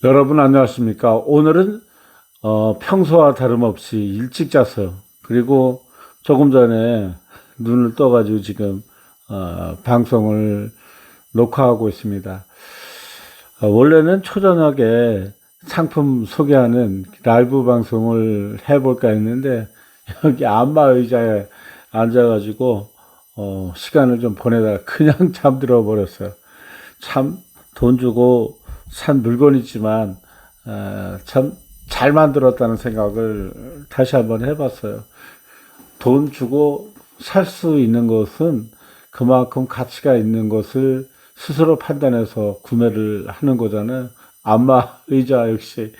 여러분 안녕하십니까? 오늘은 평소와 다름없이 일찍 잤어요. 그리고 조금 전에 눈을 떠가지고 지금 방송을 녹화하고 있습니다. 원래는 초저녁에 상품 소개하는 라이브 방송을 해볼까 했는데 여기 안마 의자에 앉아가지고 시간을 좀 보내다가 그냥 잠들어 버렸어요. 참 돈 주고 산 물건이지만 참 잘 만들었다는 생각을 다시 한번 해봤어요. 돈 주고 살 수 있는 것은 그만큼 가치가 있는 것을 스스로 판단해서 구매를 하는 거잖아요. 안마 의자 역시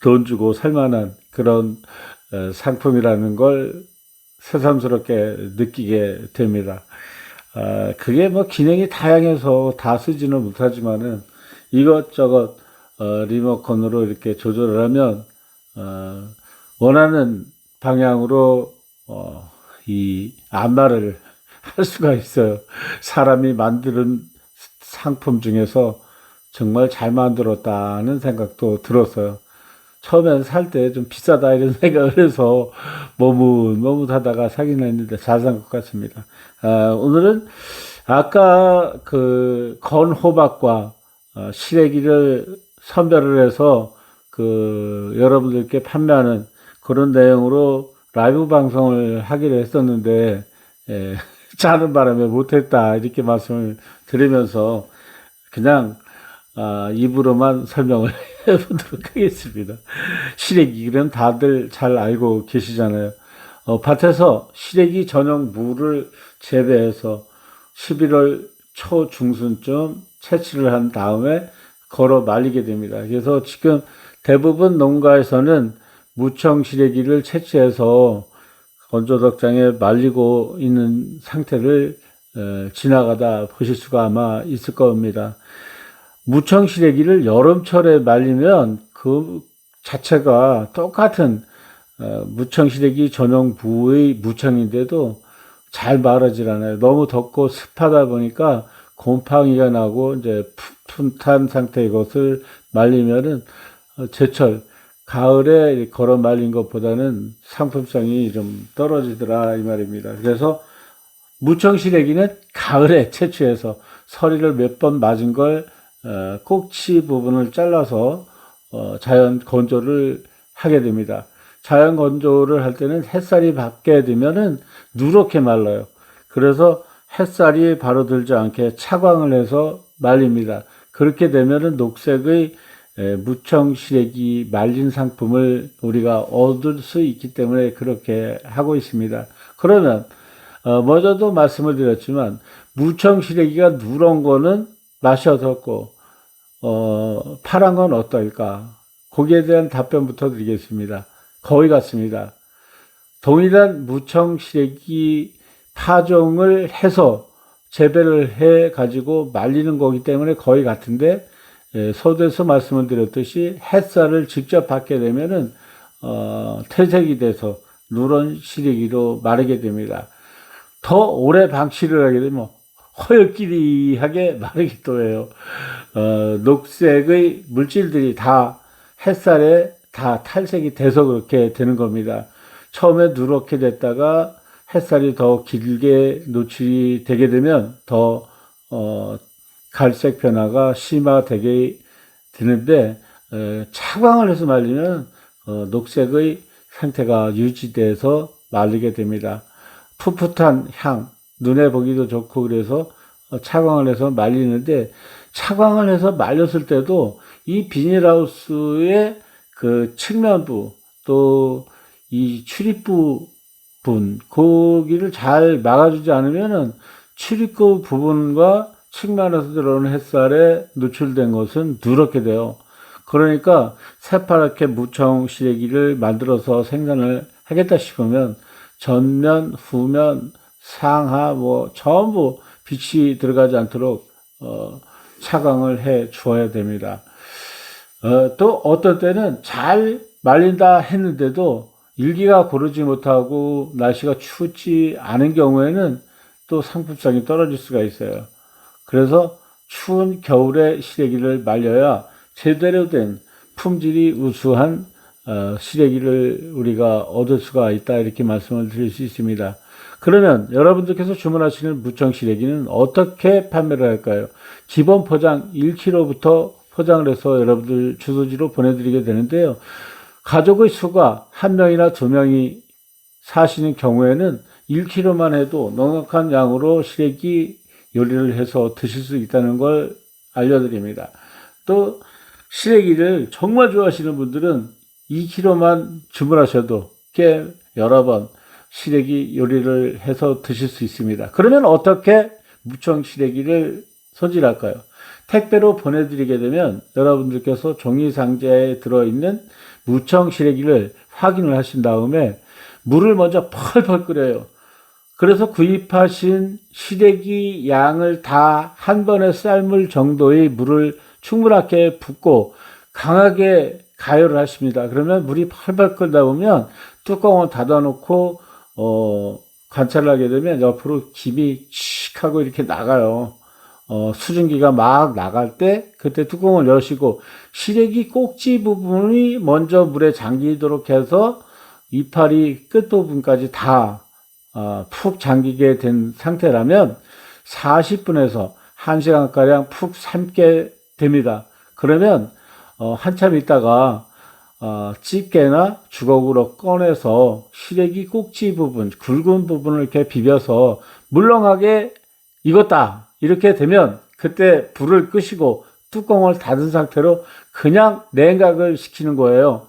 돈 주고 살 만한 그런 상품이라는 걸 새삼스럽게 느끼게 됩니다. 그게 뭐 기능이 다양해서 다 쓰지는 못하지만은 이것저것 리모컨으로 이렇게 조절을 하면 원하는 방향으로 이 안마를 할 수가 있어요. 사람이 만드는 상품 중에서 정말 잘 만들었다는 생각도 들었어요. 처음엔 살 때 좀 비싸다 이런 생각을 해서 머뭇머뭇하다가 사긴 했는데 잘 산 것 같습니다. 오늘은 아까 그 건호박과 시래기를 선별을 해서 그 여러분들께 판매하는 그런 내용으로 라이브 방송을 하기로 했었는데 자는 바람에 못했다 이렇게 말씀을 드리면서 그냥 입으로만 설명을 해보도록 하겠습니다. 시래기는 다들 잘 알고 계시잖아요. 밭에서 시래기 전용 무를 재배해서 11월 초 중순쯤 채취를 한 다음에 걸어 말리게 됩니다. 그래서 지금 대부분 농가에서는 무청 시래기를 채취해서 건조덕장에 말리고 있는 상태를 지나가다 보실 수가 아마 있을 겁니다. 무청 시래기를 여름철에 말리면 그 자체가 똑같은 무청 시래기 전용 부의 무청인데도 잘 마르질 않아요. 너무 덥고 습하다 보니까 곰팡이가 나고 이제 푼탄 상태의 것을 말리면은 제철 가을에 걸어 말린 것보다는 상품성이 좀 떨어지더라 이 말입니다. 그래서 무청 시래기는 가을에 채취해서 서리를 몇 번 맞은 걸 꼭지 부분을 잘라서 자연 건조를 하게 됩니다. 자연 건조를 할 때는 햇살이 받게 되면은 누렇게 말라요. 그래서 햇살이 바로 들지 않게 차광을 해서 말립니다. 그렇게 되면은 녹색의 무청 시래기 말린 상품을 우리가 얻을 수 있기 때문에 그렇게 하고 있습니다. 그러면 먼저도 말씀을 드렸지만 무청 시래기가 누런 거는 맛이 어떻고 파란 건 어떨까? 거기에 대한 답변부터 드리겠습니다. 거의 같습니다. 동일한 무청 시래기 파종을 해서 재배를 해 가지고 말리는 거기 때문에 거의 같은데 서두에서 말씀을 드렸듯이 햇살을 직접 받게 되면은 퇴색이 돼서 누런 시래기로 마르게 됩니다. 더 오래 방치를 하게 되면 허옇기리하게 마르기도 해요. 녹색의 물질들이 다 햇살에 다 탈색이 돼서 그렇게 되는 겁니다. 처음에 누렇게 됐다가 햇살이 더 길게 노출이 되게 되면 더 갈색 변화가 심화되게 되는데 차광을 해서 말리면 녹색의 상태가 유지돼서 말리게 됩니다. 풋풋한 향, 눈에 보기도 좋고 그래서 차광을 해서 말리는데 차광을 해서 말렸을 때도 이 비닐하우스의 그 측면부 또 이 출입부 부분 거기를 잘 막아주지 않으면은 출입구 부분과 측면에서 들어오는 햇살에 노출된 것은 누렇게 돼요. 그러니까 새파랗게 무청 시래기를 만들어서 생산을 하겠다 싶으면 전면, 후면, 상하 뭐 전부 빛이 들어가지 않도록 차광을 해 주어야 됩니다. 또 어떤 때는 잘 말린다 했는데도 일기가 고르지 못하고 날씨가 춥지 않은 경우에는 또 상품성이 떨어질 수가 있어요. 그래서 추운 겨울에 시래기를 말려야 제대로 된 품질이 우수한 시래기를 우리가 얻을 수가 있다, 이렇게 말씀을 드릴 수 있습니다. 그러면 여러분들께서 주문하시는 무청 시래기는 어떻게 판매를 할까요? 기본 포장 1kg부터 포장을 해서 여러분들 주소지로 보내드리게 되는데요. 가족의 수가 1명이나 2명이 사시는 경우에는 1kg만 해도 넉넉한 양으로 시래기 요리를 해서 드실 수 있다는 걸 알려드립니다. 또 시래기를 정말 좋아하시는 분들은 2kg만 주문하셔도 꽤 여러 번 시래기 요리를 해서 드실 수 있습니다. 그러면 어떻게 무청 시래기를 손질할까요? 택배로 보내드리게 되면 여러분들께서 종이 상자에 들어있는 무청 시래기를 확인을 하신 다음에 물을 먼저 펄펄 끓여요. 그래서 구입하신 시래기 양을 다 한 번에 삶을 정도의 물을 충분하게 붓고 강하게 가열을 하십니다. 그러면 물이 펄펄 끓다 보면 뚜껑을 닫아놓고 관찰을 하게 되면 옆으로 김이 칙 하고 이렇게 나가요. 수증기가 막 나갈 때 그때 뚜껑을 여시고 시래기 꼭지 부분이 먼저 물에 잠기도록 해서 이파리 끝부분까지 다 푹 잠기게 된 상태라면 40분에서 1시간가량 푹 삶게 됩니다. 그러면 한참 있다가 집게나 주걱으로 꺼내서 시래기 꼭지 부분, 굵은 부분을 이렇게 비벼서 물렁하게 익었다, 이렇게 되면 그때 불을 끄시고 뚜껑을 닫은 상태로 그냥 냉각을 시키는 거예요.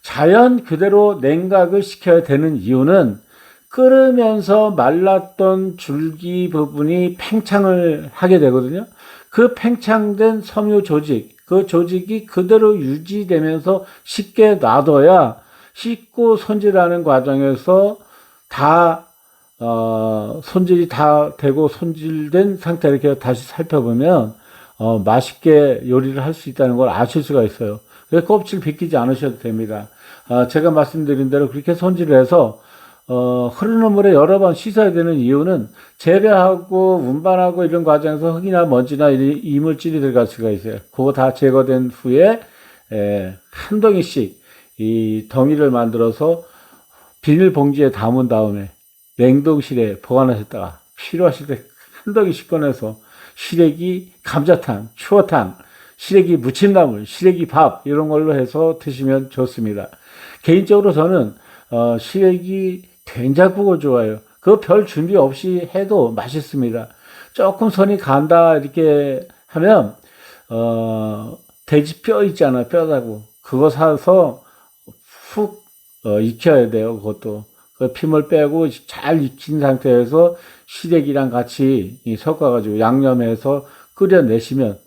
자연 그대로 냉각을 시켜야 되는 이유는 끓으면서 말랐던 줄기 부분이 팽창을 하게 되거든요. 그 팽창된 섬유 조직, 그 조직이 그대로 유지되면서 쉽게 놔둬야 씻고 손질하는 과정에서 다 손질이 다 되고 손질된 상태로 이렇게 다시 살펴보면 맛있게 요리를 할 수 있다는 걸 아실 수가 있어요. 그래서 껍질 벗기지 않으셔도 됩니다. 제가 말씀드린 대로 그렇게 손질을 해서 흐르는 물에 여러 번 씻어야 되는 이유는 재배하고 운반하고 이런 과정에서 흙이나 먼지나 이물질이 들어갈 수가 있어요. 그거 다 제거된 후에 한 덩이씩 이 덩이를 만들어서 비닐봉지에 담은 다음에 냉동실에 보관하셨다가 필요하실 때 한 덩이씩 꺼내서 시래기 감자탕, 추어탕, 시래기 무침나물, 시래기 밥 이런 걸로 해서 드시면 좋습니다. 개인적으로 저는 시래기 된장국을 좋아해요. 그 별 준비 없이 해도 맛있습니다. 조금 손이 간다 이렇게 하면 돼지 뼈 있잖아요. 뼈다구 그거 사서 푹 익혀야 돼요. 그것도 그 피물 빼고 잘 익힌 상태에서 시래기랑 같이 섞어가지고 양념해서 끓여내시면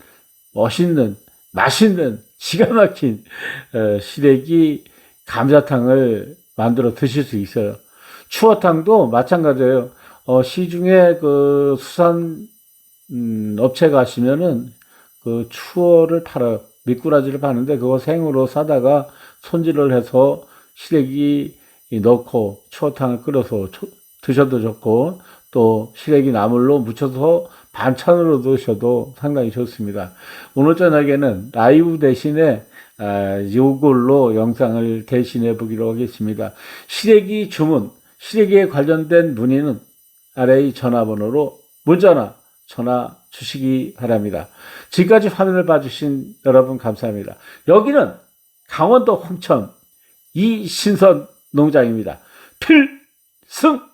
멋있는 맛있는 기가 막힌 시래기 감자탕을 만들어 드실 수 있어요. 추어탕도 마찬가지예요. 시중에 그 수산 업체 가시면은 그 추어를 팔아요. 미꾸라지를 파는데 그거 생으로 사다가 손질을 해서 시래기 넣고 추어탕을 끓여서 드셔도 좋고 또 시래기 나물로 무쳐서 반찬으로 드셔도 상당히 좋습니다. 오늘 저녁에는 라이브 대신에 이걸로 영상을 대신해 보기로 하겠습니다. 시래기 주문, 시래기에 관련된 문의는 아래의 전화번호로 문자나 전화 주시기 바랍니다. 지금까지 화면을 봐주신 여러분 감사합니다. 여기는 강원도 홍천 이신선 농장입니다. 필승!